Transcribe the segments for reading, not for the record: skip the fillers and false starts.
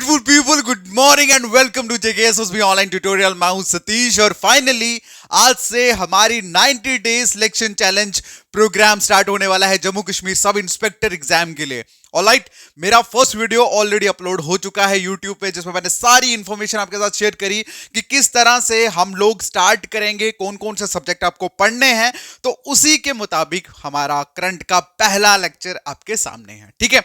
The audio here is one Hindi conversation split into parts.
Beautiful people, good morning and welcome to JKSSB online tutorial. मैं हूं सतीश और फाइनली आज से हमारी 90 days selection challenge program start होने वाला है Jammu Kashmir sub inspector exam के लिए। ऑलराइट, मेरा फर्स्ट वीडियो ऑलरेडी अपलोड हो चुका है यूट्यूब पे, जिसमें मैंने सारी इंफॉर्मेशन आपके साथ शेयर करी कि किस तरह से हम लोग स्टार्ट करेंगे, कौन कौन से सब्जेक्ट आपको पढ़ने हैं। तो उसी के मुताबिक हमारा करंट का पहला लेक्चर आपके सामने है। ठीक है,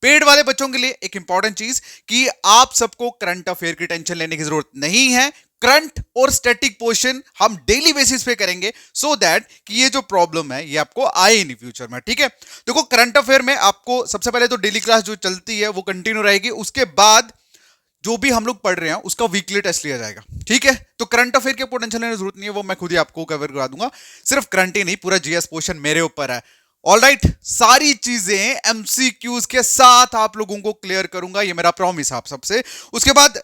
पेड वाले बच्चों के लिए एक इंपॉर्टेंट चीज कि आप सबको करंट अफेयर की टेंशन लेने की जरूरत नहीं है। करंट और स्टैटिक पोर्शन हम डेली बेसिस पे करेंगे सो दैट कि ये जो प्रॉब्लम है ये आपको आए नहीं फ्यूचर में। ठीक है, देखो करंट अफेयर में आपको सबसे पहले तो डेली क्लास जो चलती है वो कंटिन्यू रहेगी, उसके बाद जो भी हम लोग पढ़ रहे हैं उसका वीकली टेस्ट लिया जाएगा। ठीक है, तो करंट अफेयर की आपको टेंशन लेने की जरूरत नहीं है, वो मैं खुद ही आपको कवर करा दूंगा। सिर्फ करंट ही नहीं, पूरा जीएस पोर्शन मेरे ऊपर है। ऑलराइट, सारी चीजें एमसीक्यूज के साथ आप लोगों को क्लियर करूंगा, ये मेरा प्रॉमिस आप सबसे। उसके बाद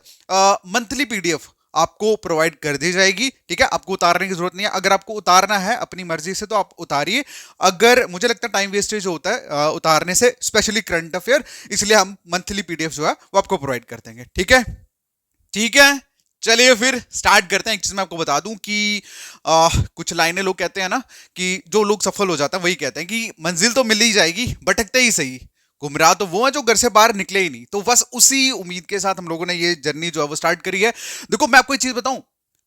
मंथली पीडीएफ आपको प्रोवाइड कर दी जाएगी। ठीक है, आपको उतारने की जरूरत नहीं है। अगर आपको उतारना है अपनी मर्जी से तो आप उतारिए, अगर मुझे लगता है टाइम वेस्टेज होता है उतारने से, स्पेशली करंट अफेयर, इसलिए हम मंथली पीडीएफ जो है वो आपको प्रोवाइड कर देंगे। ठीक है, ठीक है, चलिए फिर स्टार्ट करते हैं। एक चीज मैं आपको बता दूं कि कुछ लाइनें लोग कहते हैं ना कि जो लोग सफल हो जाता है वही कहते हैं कि मंजिल तो मिल ही जाएगी, भटकते ही सही, गुमराह तो वो है जो घर से बाहर निकले ही नहीं। तो बस उसी उम्मीद के साथ हम लोगों ने ये जर्नी जो है वो स्टार्ट करी है। देखो मैं आपको एक चीज बताऊं,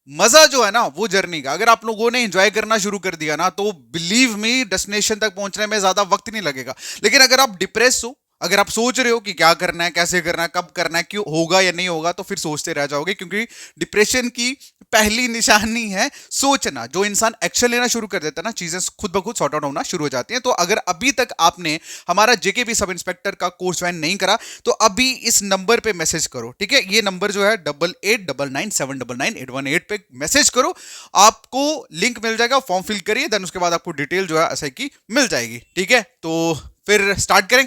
मजा जो है ना वो जर्नी का, अगर आप लोगों ने एंजॉय करना शुरू कर दिया ना तो बिलीव मी डेस्टिनेशन तक पहुंचने में ज्यादा वक्त नहीं लगेगा। लेकिन अगर आप डिप्रेस हो, अगर आप सोच रहे हो कि क्या करना है, कैसे करना है, कब करना है, क्यों होगा या नहीं होगा, तो फिर सोचते रह जाओगे, क्योंकि डिप्रेशन की पहली निशानी है सोचना। जो इंसान एक्शन लेना शुरू कर देता है ना, चीजें खुद ब खुद सॉर्ट आउट होना शुरू हो जाती हैं। तो अगर अभी तक आपने हमारा जेकेपी सब इंस्पेक्टर का कोर्स ज्वाइन नहीं करा तो अभी इस नंबर पे मैसेज करो। ठीक है, ये नंबर जो है 8899799818 पे मैसेज करो, आपको लिंक मिल जाएगा, फॉर्म फिल करिए, देन उसके बाद आपको डिटेल जो है ऐसा की मिल जाएगी। ठीक है, तो फिर स्टार्ट करें।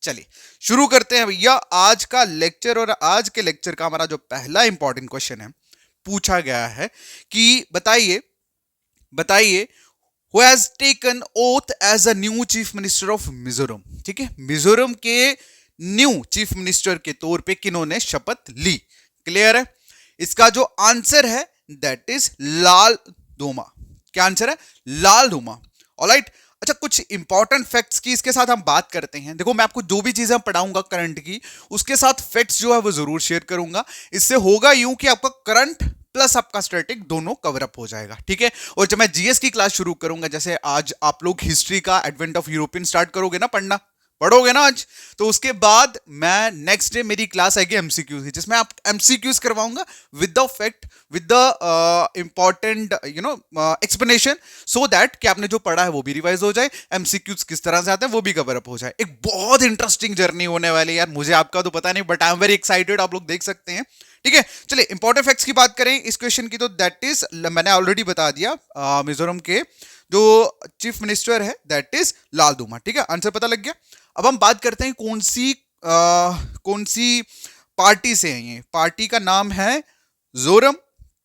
चलिए शुरू करते हैं भैया आज का लेक्चर। और आज के लेक्चर का हमारा जो पहला इंपॉर्टेंट क्वेश्चन है, पूछा गया है कि बताइए who has taken oath as a new chief minister of Mizoram. ठीक है, मिजोरम के न्यू चीफ मिनिस्टर के तौर पे किन्होंने शपथ ली। क्लियर है? इसका जो आंसर है दैट इज लाल धूमा। क्या आंसर है? लाल धूमा। ऑलराइट, अच्छा कुछ इंपॉर्टेंट फैक्ट्स की इसके साथ हम बात करते हैं। देखो मैं आपको जो भी चीजें पढ़ाऊंगा करंट की, उसके साथ फैक्ट्स जो है वो जरूर शेयर करूंगा। इससे होगा यूं कि आपका करंट प्लस आपका स्टैटिक दोनों कवर अप हो जाएगा। ठीक है, और जब मैं जीएस की क्लास शुरू करूंगा, जैसे आज आप लोग हिस्ट्री का एडवेंट ऑफ यूरोपियन स्टार्ट करोगे ना पढ़ना, पढ़ोगे ना आज, तो उसके बाद मैं नेक्स्ट डे मेरी क्लास आएगी एमसीक्यूज की, जिसमें आप एमसीक्यूज करवाऊंगा with the fact, with the important explanation, so that कि आपने जो पढ़ा है वो भी रिवाइज हो जाए, एमसीक्यूज किस तरह से आते हैं वो भी कवर अप हो जाए। एक बहुत इंटरेस्टिंग जर्नी होने वाली है यार, मुझे आपका तो पता नहीं but I am very excited, आप लोग देख सकते हैं। ठीक है, चलिए इंपॉर्टेंट फैक्ट्स की बात करें इस क्वेश्चन की, तो दैट इज मैंने ऑलरेडी बता दिया, मिजोरम के जो चीफ मिनिस्टर है दैट इज लाल धूमा। ठीक है, आंसर पता लग गया। अब हम बात करते हैं कौन सी पार्टी से है। ये पार्टी का नाम है जोरम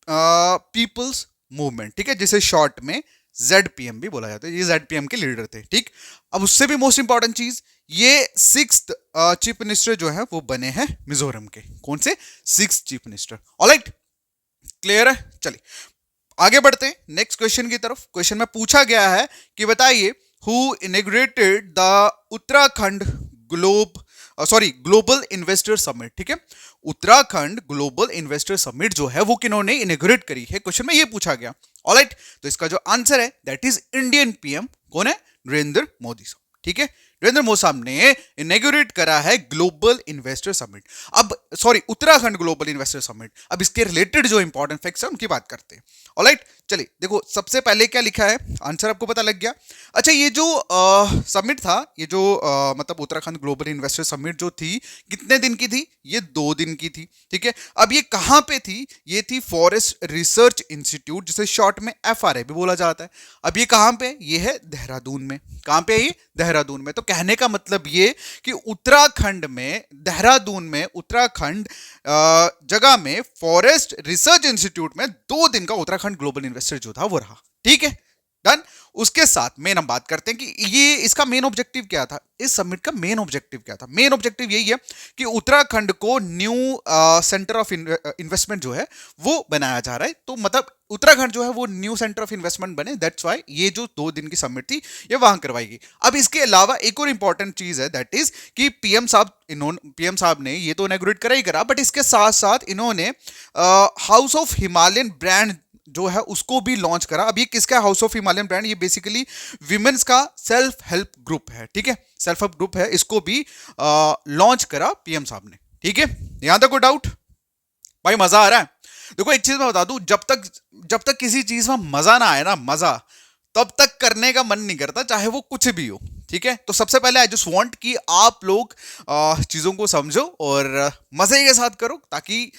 पीपल्स मूवमेंट। ठीक है, जिसे शॉर्ट में ZPM भी बोला जाता है। ये ZPM के लीडर थे। ठीक, अब उससे भी मोस्ट इंपॉर्टेंट चीज, ये 6th चीफ मिनिस्टर जो है वो बने हैं मिजोरम के। कौन से? 6th chief minister. Alright, clear है? चलिए आगे बढ़ते हैं नेक्स्ट क्वेश्चन की तरफ। क्वेश्चन में पूछा गया है कि बताइए who inaugurated the Uttarakhand global investor summit. ठीक है, उत्तराखंड ग्लोबल इन्वेस्टर समिट जो है वो किन्होंने इनॉग्रेट करी है, क्वेश्चन में ये पूछा गया। ऑलराइट, तो इसका जो आंसर है दैट इज इंडियन पीएम। कौन है? नरेंद्र मोदी साहब। ठीक है, नरेंद्र मोदी साहब ने इनॉग्रेट करा है ग्लोबल इन्वेस्टर समिट। अब उत्तराखंड ग्लोबल इन्वेस्टर समिट। अब इसके रिलेटेड जो इंपॉर्टेंट फैक्ट्स है उनकी बात करते हैं। ऑलराइट, चलिए देखो सबसे पहले क्या लिखा है, आंसर आपको पता लग गया। अच्छा, ये जो समिट था, ये जो मतलब उत्तराखंड ग्लोबल इन्वेस्टर समिट जो थी, कितने दिन की थी? ये 2 दिन की थी। ठीक है, अब ये कहां पे थी? ये थी फॉरेस्ट रिसर्च इंस्टीट्यूट, जिसे शॉर्ट में FRI भी बोला जाता है। अब ये कहां पे? ये है देहरादून में। कहां पे है ये? देहरादून में। तो कहने का मतलब ये कि उत्तराखंड में, देहरादून में, उत्तराखंड जगह में फॉरेस्ट रिसर्च इंस्टीट्यूट में 2 दिन का उत्तराखंड ग्लोबल इन्वेस्टर जो था वो रहा। ठीक है, डन। उसके साथ मेन हम बात करते हैं कि ये इसका मेन ऑब्जेक्टिव क्या था, इस समिट का मेन ऑब्जेक्टिव क्या था। मेन ऑब्जेक्टिव यही है कि उत्तराखंड को न्यू सेंटर ऑफ इन्वेस्टमेंट जो है वो बनाया जा रहा है। तो मतलब उत्तराखंड जो है वो न्यू सेंटर ऑफ इन्वेस्टमेंट बने, दैट्स वाई ये जो 2 दिन की समिट थी ये वहां करवाएगी। अब इसके अलावा एक और इंपॉर्टेंट चीज है, दैट इज कि पीएम साहब ने ये तो इनॉग्रेट करा ही करा, बट इसके साथ साथ इन्होंने हाउस ऑफ हिमालयन ब्रांड जो है उसको भी लॉन्च करा। अब ये किसका हाउस ऑफ हिमालयन ब्रांड, ये बेसिकली विमेंस का सेल्फ हेल्प ग्रुप है, ठीक है, सेल्फ हेल्प ग्रुप है, इसको भी लॉन्च करा पीएम साहब ने, ठीक है। यहां तक कोई डाउट? भाई मजा आ रहा है? देखो एक चीज मैं बता दूं, जब तक किसी चीज में मजा ना आए ना, मजा, तब तक करने का मन नहीं करता, चाहे वो कुछ भी हो, ठीक है। तो सबसे पहले आई जस्ट वांट कि आप लोग चीजों को समझो और मजे के साथ करो, ताकि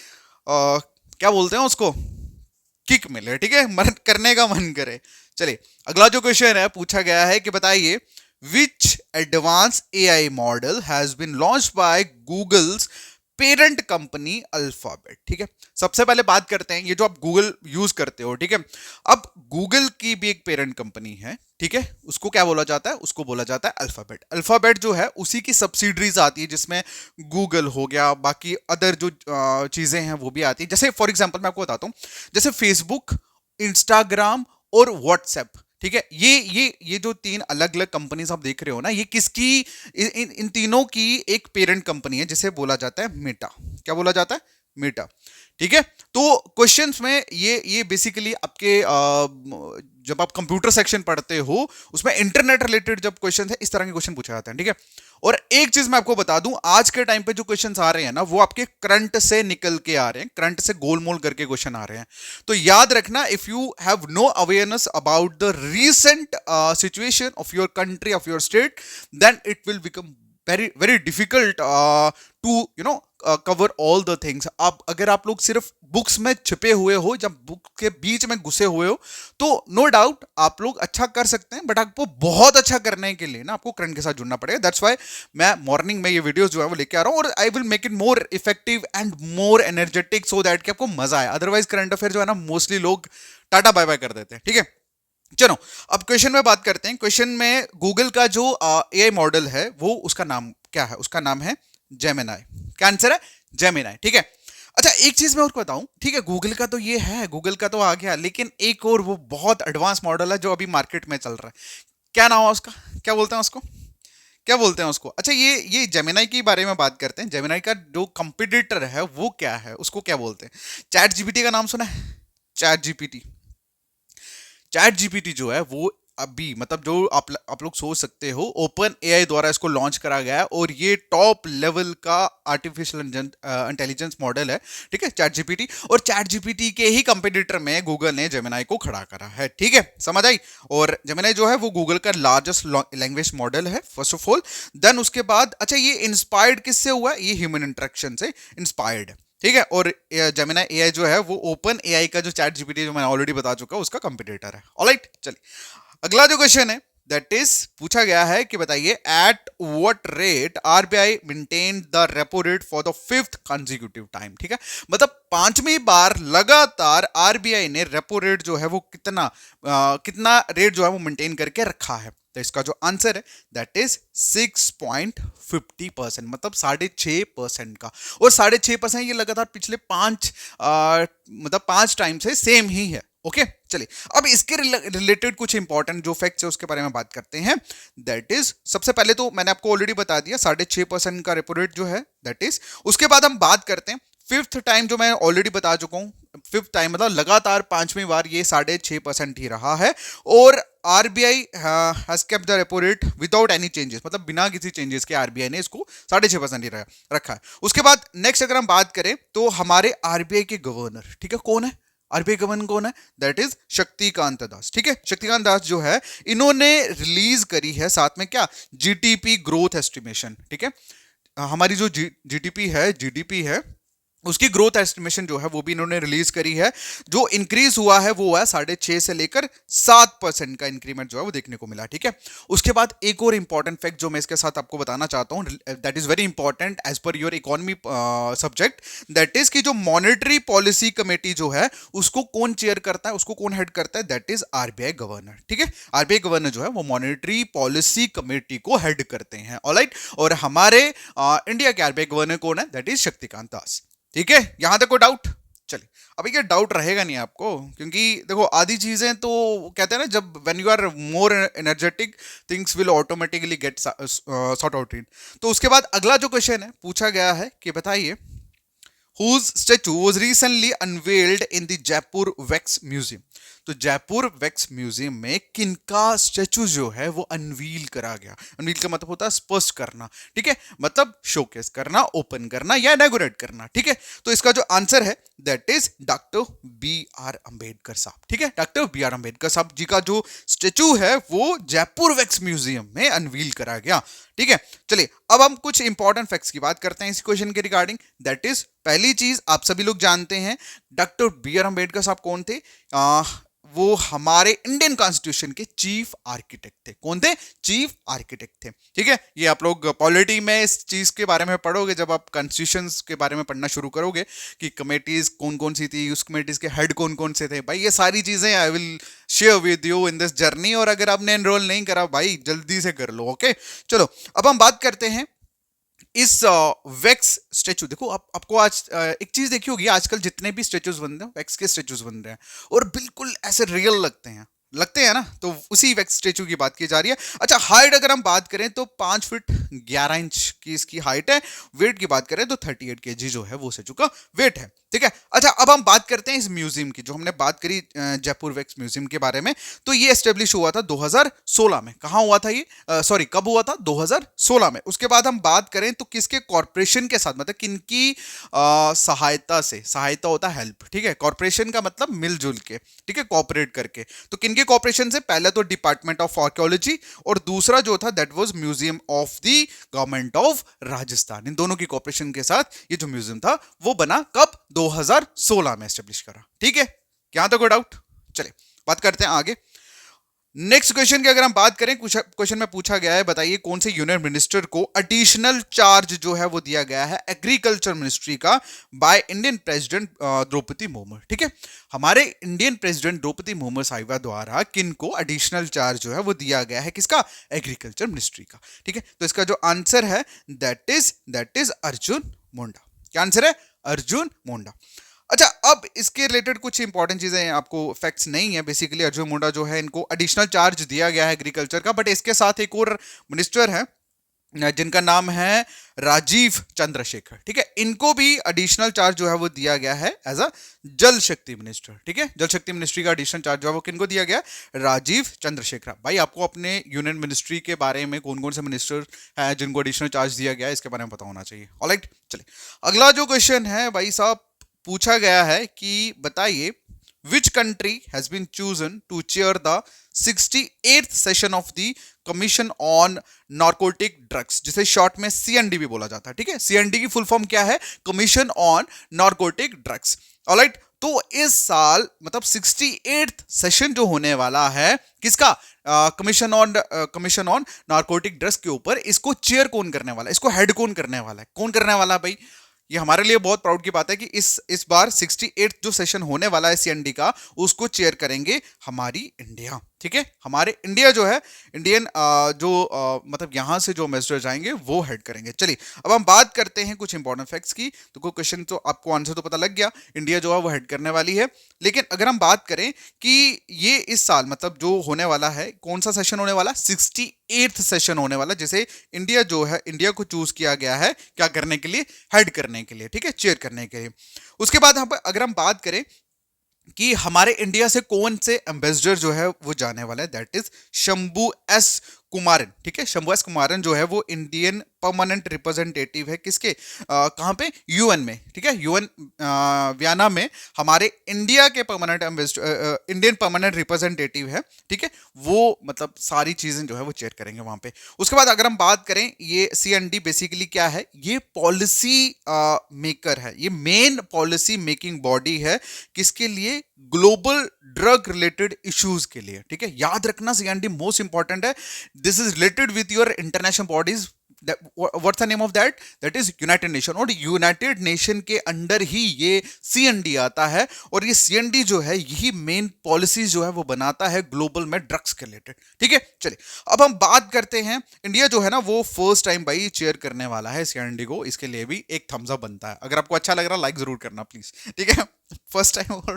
क्या बोलते हैं उसको, किक मिले, ठीक है, मन करने का मन करे। चलिए अगला जो क्वेश्चन है पूछा गया है कि बताइए which advance AI model has been launched by Google's parent company Alphabet, ठीक है। सबसे पहले बात करते हैं, ये जो आप गूगल यूज करते हो, ठीक है, अब गूगल की भी एक पेरेंट कंपनी है, ठीक है, उसको क्या बोला जाता है, उसको बोला जाता है अल्फाबेट। अल्फाबेट जो है उसी की सब्सिडरीज आती है, जिसमें गूगल हो गया, बाकी अदर जो चीजें हैं वो भी आती है। जैसे फॉर एग्जांपल मैं आपको बताता हूं, जैसे फेसबुक, इंस्टाग्राम और व्हाट्सएप, ठीक है, ये जो 3 अलग अलग कंपनीज आप देख रहे हो ना, ये किसकी, इन तीनों की एक पेरेंट कंपनी है, जिसे बोला जाता है मेटा। क्या बोला जाता है? मेटा, ठीक है। तो क्वेश्चंस में ये बेसिकली आपके जब आप कंप्यूटर सेक्शन पढ़ते हो उसमें इंटरनेट रिलेटेड जब क्वेश्चन है, इस तरह के क्वेश्चन पूछे जाते हैं, ठीक है। और एक चीज मैं आपको बता दूं, आज के टाइम पे जो क्वेश्चंस आ रहे हैं ना, वो आपके करंट से निकल के आ रहे हैं, करंट से गोलमोल करके क्वेश्चन आ रहे हैं। तो याद रखना, if you have no awareness about the recent situation of your country, of your state, then it will become very very difficult to cover all the things. आप अगर आप लोग सिर्फ बुक्स में छिपे हुए हो, जब बुक के बीच में घुसे हुए हो, तो नो डाउट आप लोग अच्छा कर सकते हैं, बट आपको बहुत अच्छा करने के लिए ना आपको करंट के साथ जुड़ना पड़ेगा। दैट्स वाई मैं मॉर्निंग में ये वीडियोस जो है वो लेके आ रहा हूँ, और I will make it more effective and more energetic, so that कि आपको मजा आए। अदरवाइज करंट अफेयर जो है ना, मोस्टली लोग टाटा बाय बाय कर देते हैं, ठीक है। चलो अब क्वेश्चन में बात करते हैं। क्वेश्चन में गूगल का जो एआई मॉडल है वो, उसका नाम क्या है? उसका नाम है जेमिनाई। क्या आंसर है? जेमिनाई, ठीक है। अच्छा एक चीज मैं और बताऊं, ठीक है, गूगल का तो ये है, गूगल का तो आ गया, लेकिन एक और वो बहुत एडवांस मॉडल है जो अभी मार्केट में चल रहा है। क्या नाम है उसका? क्या बोलते हैं उसको? क्या बोलते हैं उसको? अच्छा ये जेमिनाई के बारे में बात करते हैं। जेमिनाई का जो कंपटीटर है वो क्या है, उसको क्या बोलते हैं? चैट जीपीटी का नाम सुना है? चैट जीपीटी, चैट जीपीटी जो है वो अभी मतलब जो आप लोग सोच सकते हो, ओपन एआई द्वारा इसको लॉन्च करा गया है, और ये टॉप लेवल का आर्टिफिशियल इंटेलिजेंस मॉडल है, ठीक है, चैट जीपीटी। और चैट जीपीटी के ही कंपटीटर में गूगल ने जेमिनाई को खड़ा करा है, ठीक है, समझ आई। और जेमिनाई जो है वो गूगल का लार्जेस्ट लैंग्वेज मॉडल है, फर्स्ट ऑफ ऑल। देन उसके बाद अच्छा ये इंस्पायर्ड किससे हुआ? ये ह्यूमन इंटरेक्शन से इंस्पायर्ड है, ठीक है। और जेमिनी एआई जो है वो ओपन एआई का जो चैट जीपीटी जो मैंने ऑलरेडी बता चुका हूं उसका कंपटीटर है। ऑलराइट, चलिए अगला जो क्वेश्चन है दैट इज पूछा गया है कि बताइए at what rate RBI maintain the repo rate for the 5th consecutive time, ठीक है, मतलब 5वीं बार लगातार आरबीआई ने रेपो रेट जो है वो कितना रेट जो है वो मेंटेन करके रखा है। तो इसका जो आंसर है दैट इज 6.50%, मतलब 6.5% का। और 6.5% ये लगातार पिछले 5 टाइम से सेम ही है। ओके चलिए अब इसके रिलेटेड कुछ इंपॉर्टेंट जो फैक्ट्स है उसके बारे में बात करते हैं। दैट इज सबसे पहले तो मैंने आपको ऑलरेडी बता दिया 6.5% का रेपो रेट जो है दैट इज। उसके बाद हम बात करते हैं 5th टाइम जो मैं ऑलरेडी बता चुका हूं, 5th टाइम मतलब लगातार 5वीं बार ये 6.5% ही रहा है। और RBI has kept the repo rate without any changes, मतलब बिना किसी चेंजेस के आरबीआई ने इसको 6.5% ही रखा है। उसके बाद नेक्स्ट अगर हम बात करें तो हमारे आरबीआई के गवर्नर, ठीक है, कौन है आरबीआई गवर्नर? कौन है? दैट इज शक्तिकांत दास, ठीक है। शक्तिकांत दास जो है इन्होंने रिलीज करी है साथ में क्या, जीटीपी ग्रोथ एस्टिमेशन, ठीक है। हमारी जो जीडीपी है उसकी ग्रोथ एस्टिमेशन जो है वो भी इन्होंने रिलीज करी है। जो इंक्रीज हुआ है वो हुआ है 6.5 से लेकर 7% का इंक्रीमेंट जो है वो देखने को मिला। ठीक है, उसके बाद एक और इंपॉर्टेंट फैक्ट जो मैं इसके साथ आपको बताना चाहता हूं, that is very important as per your economy subject, that is कि जो मॉनेटरी पॉलिसी कमेटी जो है उसको कौन चेयर करता है, उसको कौन हेड करता है, दैट इज आरबीआई गवर्नर। ठीक है, आरबीआई गवर्नर जो है वो मॉनेटरी पॉलिसी कमेटी को हेड करते हैं। ऑलराइट, और हमारे इंडिया के आरबीआई गवर्नर कौन है, दैट इज शक्तिकांत दास। ठीक है, यहां तक कोई डाउट? चलिए, अभी क्या डाउट रहेगा नहीं आपको, क्योंकि देखो आधी चीजें तो कहते हैं ना, जब when you are more energetic things will automatically get sort out in. तो उसके बाद अगला जो क्वेश्चन है पूछा गया है कि बताइए, whose statue was recently unveiled in the Jaipur Wax Museum। तो जयपुर वैक्स म्यूजियम में किनका स्टैचू जो है वो अनवील करा गया। अनवील का मतलब होता है स्पष्ट करना। ठीक है, मतलब शोकेस करना, ओपन करना या इनॉग्रेट करना। ठीक है, तो इसका जो आंसर है that is doctor B R Ambedkar साहब। ठीक है, डॉक्टर बी आर अंबेडकर साहब जी का जो स्टैचू है वो जयपुर वैक्स म्यूजियम में अनवील करा गया। ठीक है, चलिए अब हम कुछ इंपॉर्टेंट फैक्ट्स की बात करते हैं इस क्वेश्चन के रिगार्डिंग। दैट इज, पहली चीज आप सभी लोग जानते हैं डॉक्टर बी आर अंबेडकर साहब कौन थे। वो हमारे इंडियन कॉन्स्टिट्यूशन के चीफ आर्किटेक्ट थे। कौन थे? चीफ आर्किटेक्ट थे। ठीक है, ये आप लोग पॉलिटी में इस चीज के बारे में पढ़ोगे जब आप कॉन्स्टिट्यूशन के बारे में पढ़ना शुरू करोगे कि कमेटीज कौन कौन सी थी, उस कमेटीज के हेड कौन कौन से थे। भाई ये सारी चीजें I will share with you in this journey, और अगर आपने एनरोल नहीं करा भाई जल्दी से कर लो। ओके, चलो अब हम बात करते हैं इस वैक्स स्टेचू। देखो आपको आज एक चीज देखी होगी, आजकल जितने भी स्टेचूज बन रहे हैं वैक्स के स्टेचूज बन रहे हैं और बिल्कुल ऐसे रियल लगते हैं ना, तो उसी वैक्स स्टेचू की बात की जा रही है। अच्छा, हाइट अगर हम बात करें तो 5 फीट 11 इंच की इसकी हाइट है। वेट की बात करें तो 38 केजी जो है वो स्टेचू का वेट है। ठीक है, अच्छा अब हम बात करते हैं इस म्यूजियम की, जो हमने बात करी जयपुर वैक्स म्यूजियम के बारे में। तो ये एस्टेब्लिश हुआ था 2016 में। कहां हुआ था ये, सॉरी कब हुआ था? 2016 में। उसके बाद हम बात करें तो किसके कॉर्पोरेशन के साथ, मतलब किनकी सहायता से, सहायता होता है हेल्प। ठीक है, कॉर्पोरेशन का मतलब मिलजुल के, ठीक है, कॉपरेट करके। तो किनके कॉर्पोरेशन से? पहले तो डिपार्टमेंट ऑफ आर्कियोलॉजी और दूसरा जो था that was museum of the government of Rajasthan. इन दोनों की कॉर्पोरेशन के साथ ये जो म्यूजियम था वो बना। कब? 2016 में एस्टेब्लिश करा। ठीक है, यहां तक कोई डाउट? चलिए बात करते हैं आगे। नेक्स्ट क्वेश्चन की अगर हम बात करें, क्वेश्चन में पूछा गया है बताइए कौन से यूनियन मिनिस्टर को एडिशनल चार्ज जो है वो दिया गया है एग्रीकल्चर मिनिस्ट्री का by Indian president Droupadi Murmu. ठीक है, हमारे इंडियन प्रेसिडेंट द्रौपदी मुर्मू साहिबा द्वारा किन को एडिशनल चार्ज जो है वो दिया गया है, किसका? एग्रीकल्चर मिनिस्ट्री का। ठीक है, तो इसका जो आंसर है दैट इज अर्जुन मुंडा। क्या आंसर है? अर्जुन मुंडा। अच्छा, अब इसके रिलेटेड कुछ इंपॉर्टेंट चीजें आपको फैक्ट्स नहीं है। बेसिकली अर्जुन मुंडा जो है इनको एडिशनल चार्ज दिया गया है एग्रीकल्चर का, बट इसके साथ एक और मिनिस्टर है जिनका नाम है राजीव चंद्रशेखर। ठीक है, इनको भी एडिशनल चार्ज जो है वो दिया गया है एज अ जल शक्ति मिनिस्टर। ठीक है, जल शक्ति मिनिस्ट्री का एडिशनल चार्ज जो है वो किनको दिया गया? राजीव चंद्रशेखर। भाई आपको अपने यूनियन मिनिस्ट्री के बारे में कौन कौन से मिनिस्टर हैं जिनको एडिशनल चार्ज दिया गया है इसके बारे में पता होना चाहिए। ऑलराइट, चलिए अगला जो क्वेश्चन है भाई साहब पूछा गया है कि बताइए which country has been chosen to chair the 68th session of the Commission on Narcotic Drugs, जिसे शॉर्ट में CND भी बोला जाता है। ठीक है, CND की फुल फॉर्म क्या है? Commission on narcotic drugs. Alright, तो इस साल मतलब 68th सेशन जो होने वाला है किसका? कमीशन ऑन नार्कोटिक ड्रग्स के ऊपर, इसको चेयर कौन करने वाला है, इसको हेड कौन करने वाला है? कौन करने वाला है भाई? ये हमारे लिए बहुत प्राउड की बात है कि इस बार 68 जो सेशन होने वाला है सीएनडी का, उसको चेयर करेंगे हमारी इंडिया। ठीक है, हमारे इंडिया जो है, इंडियन मतलब यहां से जो एम्बेसडर जाएंगे वो हेड करेंगे। चलिए अब हम बात करते हैं कुछ इंपॉर्टेंट फैक्ट्स की। तो कोई क्वेश्चन तो आपको आंसर तो पता लग गया, इंडिया जो है वो हेड करने वाली है। लेकिन अगर हम बात करें कि ये इस साल मतलब जो होने वाला है, कौन सा सेशन होने वाला? 68th सेशन होने वाला, जिसे इंडिया जो है, इंडिया को चूज किया गया है क्या करने के लिए? हेड करने के लिए। ठीक है, चेयर करने के लिए। उसके बाद अगर हम बात करें कि हमारे इंडिया से कौन से एम्बेसडर जो है वो जाने वाला है, that is Shambhu S Kumaran, ठीक है, शंभू एस कुमारन जो है वो इंडियन परमानेंट रिप्रेजेंटेटिव है किसके, कहाँ पे, यूएन में, ठीक है, यूएन वियना में हमारे इंडिया के परमानेंट इंडियन परमानेंट रिप्रेजेंटेटिव है, ठीक है, वो मतलब सारी चीजें जो है वो चेक करेंगे वहां पे। उसके बाद अगर हम बात करें, ये सीएनडी बेसिकली क्या है, ये पॉलिसी मेकर है, ये मेन पॉलिसी मेकिंग बॉडी है किसके लिए, ग्लोबल ड्रग रिलेटेड इश्यूज के लिए, ठीक है, याद रखना सीएनडी मोस्ट इंपॉर्टेंट है। This is related with your international bodies, what's the name of that, that is United nation, और यूनाइटेड नेशन के अंडर ही ये सीएनडी आता है, और ये सीएनडी जो है यही मेन पॉलिसीज जो है वो बनाता है ग्लोबल में ड्रग्स के रिलेटेड, ठीक है। चलिए अब हम बात करते हैं, इंडिया जो है ना वो फर्स्ट टाइम भाई चेयर करने वाला है सीएनडी को, इसके लिए भी एक थम्स अप बनता है। अगर आपको अच्छा लग रहा है लाइक जरूर करना प्लीज, ठीक है, फर्स्ट टाइम।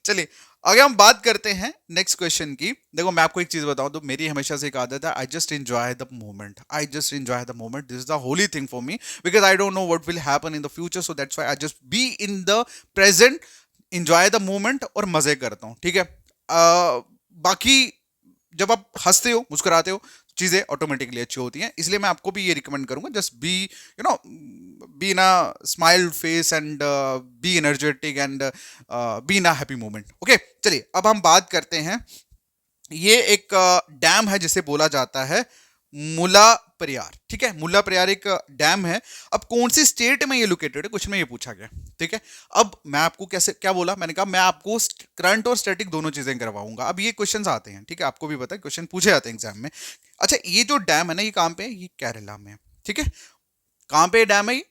चलिए अगर हम बात करते हैं नेक्स्ट क्वेश्चन की, देखो मैं आपको एक चीज बताऊं तो मेरी हमेशा से एक आदत है, I just enjoy the moment, I just enjoy the moment, this is the Holi thing for me, because I don't know what will happen in the future, so that's why I just be in the present, enjoy the moment और मजे करता हूं, ठीक है। बाकी जब आप हंसते हो मुस्कुराते हो चीजें ऑटोमेटिकली अच्छी होती हैं, इसलिए मैं आपको भी ये रिकमेंड करूंगा, just be you know be in a smile face and be energetic and be in a happy moment, okay. चलिए अब हम बात करते हैं, ये एक डैम है जिसे बोला जाता है मुला पेरियार, ठीक है, मुला पेरियार एक डैम है। अब कौन सी स्टेट में ये लोकेटेड है, क्वेश्चन में ये पूछा गया, ठीक है। अब मैं आपको कैसे क्या बोला, मैंने कहा मैं आपको करंट और स्टैटिक दोनों चीजें करवाऊंगा। अब ये क्वेश्चंस आते हैं, ठीक है, आपको भी पता है क्वेश्चन पूछे जाते हैं एग्जाम में। अच्छा ये जो डैम है ना ये कहाँ पे है, ये केरला में, ठीक है, कहाँ पे डैम है, ये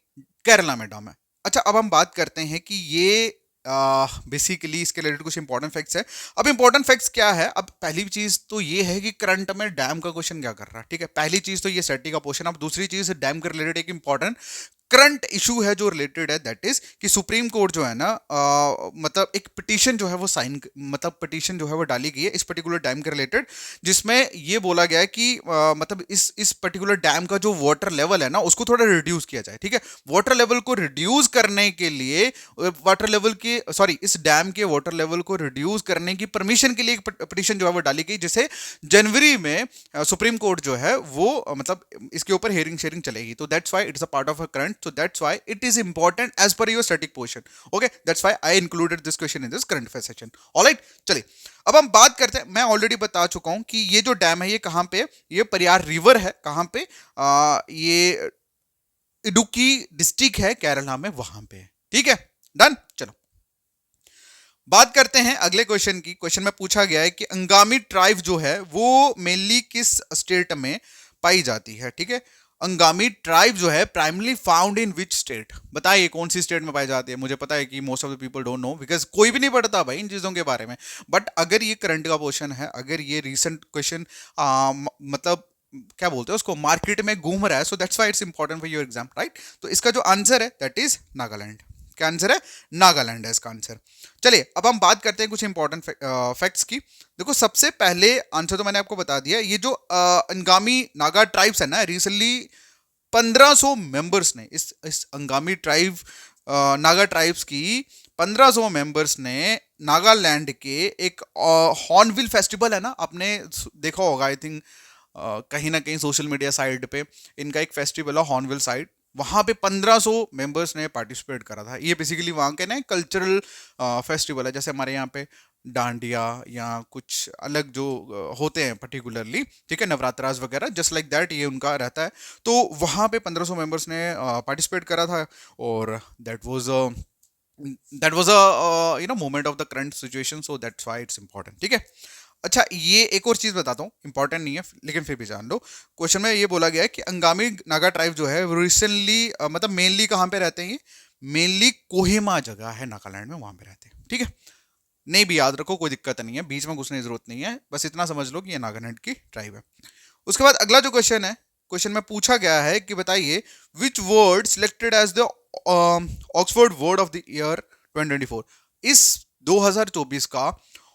केरला में डैम है। अच्छा अब हम बात करते हैं कि ये बेसिकली इसके रिलेटेड कुछ इंपॉर्टेंट फैक्ट्स है। अब इंपॉर्टेंट फैक्ट्स क्या है, अब पहली चीज तो ये है कि करंट में डैम का क्वेश्चन क्या कर रहा है, ठीक है, पहली चीज तो ये सेटी का पोर्शन। अब दूसरी चीज डैम के रिलेटेड एक इंपॉर्टेंट करंट इशू है जो रिलेटेड है, दैट इज कि सुप्रीम कोर्ट जो है ना मतलब एक पिटीशन जो है वो साइन, मतलब पिटीशन जो है वो डाली गई है इस पर्टिकुलर डैम के रिलेटेड, जिसमें ये बोला गया है कि मतलब इस पर्टिकुलर डैम का जो वाटर लेवल है ना उसको थोड़ा रिड्यूस किया जाए, ठीक है। वाटर लेवल को रिड्यूस करने के लिए वाटर लेवल के सॉरी इस डैम के वाटर लेवल को रिड्यूस करने की परमिशन के लिए एक पिटीशन जो है वो डाली गई, जिसे जनवरी में सुप्रीम कोर्ट जो है वो मतलब इसके ऊपर हेयरिंग शेयरिंग चलेगी। तो that's why it's a part of a current, so that's why it is important as per your static portion, okay, that's why I included this question in this current affairs section, all right। चलिए अब हम बात करते हैं, मैं ऑलरेडी बता चुका हूं कि ये जो डैम है ये कहां पे, ये पेरियार रिवर है, कहां पे, ये इडुक्की डिस्ट्रिक्ट है केरला में, वहां पे, ठीक है, डन। चलो बात करते हैं अगले क्वेश्चन की। क्वेश्चन में पूछा गया है कि अंगामी ट्राइब जो है वो मेनली किस स्टेट में पाई जाती है, ठीक है। अंगामी ट्राइब जो है primarily found in which state, बताइए कौन सी स्टेट में पाई जाती है। मुझे पता है कि most of the people don't know, because कोई भी नहीं पढ़ता भाई इन चीजों के बारे में, बट अगर ये करंट का क्वेश्चन है, अगर ये रिसेंट क्वेश्चन मतलब क्या बोलते हैं उसको मार्केट में घूम रहा है, so that's why it's important for your exam, right. तो इसका जो आंसर है दैट इज नागालैंड, क्या आंसर है, नागालैंड है इसका आंसर। चलिए अब हम बात करते हैं कुछ इंपॉर्टेंट फैक्ट्स की। देखो सबसे पहले आंसर तो मैंने आपको बता दिया, ये जो अंगामी नागा ट्राइब्स है ना, रिसेंटली 1500 मेंबर्स ने इस अंगामी ट्राइब नागा ट्राइब्स की 1500 मेंबर्स ने नागालैंड के एक हॉर्नबिल फेस्टिवल है ना, आपने देखा होगा आई थिंक कहीं ना कहीं सोशल मीडिया साइट पे इनका एक फेस्टिवल है हॉर्नबिल साइट, वहां पे 1500 मेंबर्स ने पार्टिसिपेट करा था। ये बेसिकली वहां के ना कल्चरल फेस्टिवल है, जैसे हमारे यहाँ पे डांडिया या कुछ अलग जो होते हैं पर्टिकुलरली, ठीक है, नवरात्रास वगैरह, जस्ट लाइक दैट ये उनका रहता है। तो वहां पे 1500 मेंबर्स ने पार्टिसिपेट करा था, और that was a moment of the current situation, so that's why it's important, ठीक है। अच्छा ये एक और चीज बताता हूँ, इंपॉर्टेंट नहीं है लेकिन फिर भी जान लो। क्वेश्चन में ये बोला गया है कि अंगामी नागा ट्राइब जो है रिसेंटली मतलब मेनली कहाँ पे रहते हैं, ये मेनली कोहिमा जगह है नागालैंड में, वहां पे रहते हैं, ठीक है। नहीं भी याद रखो कोई दिक्कत नहीं है, बीच में घुसने की जरूरत नहीं है, बस इतना समझ लो कि ये नागालैंड की ट्राइब है। उसके बाद अगला जो क्वेश्चन है, क्वेश्चन में पूछा गया है कि बताइए which word selected as the Oxford word of the year 2024, इस 2024 का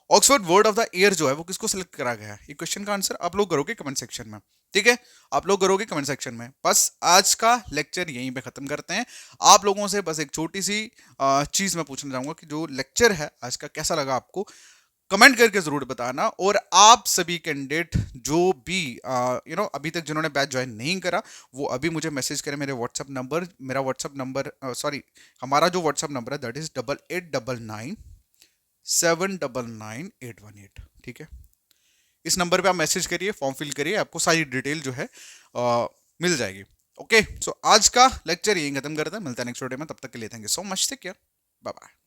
Oxford word of the year जो है वो किसको सिलेक्ट करा गया है। ये क्वेश्चन का आंसर आप लोग करोगे कमेंट सेक्शन में, ठीक है, आप लोग करोगे कमेंट सेक्शन में। बस आज का लेक्चर यहीं पे खत्म करते हैं। आप लोगों से बस एक छोटी सी चीज मैं पूछना चाहूंगा कि जो लेक्चर है आज का कैसा लगा आपको, कमेंट करके जरूर बताना। और आप सभी कैंडिडेट जो भी अभी तक जिन्होंने बैच ज्वाइन नहीं करा, वो अभी मुझे मैसेज करें मेरे व्हाट्सअप नंबर, मेरा व्हाट्सअप नंबर सॉरी हमारा जो व्हाट्सअप नंबर है दैट इज 8899 799 818। ठीक है, इस नंबर पे आप मैसेज करिए, फॉर्म फिल करिए, आपको सारी डिटेल जो है मिल जाएगी। ओके, सो आज का लेक्चर यही खत्म करते हैं, मिलता है नेक्स्ट वीडियो में, तब तक के लिए thank you so much, take care, bye bye.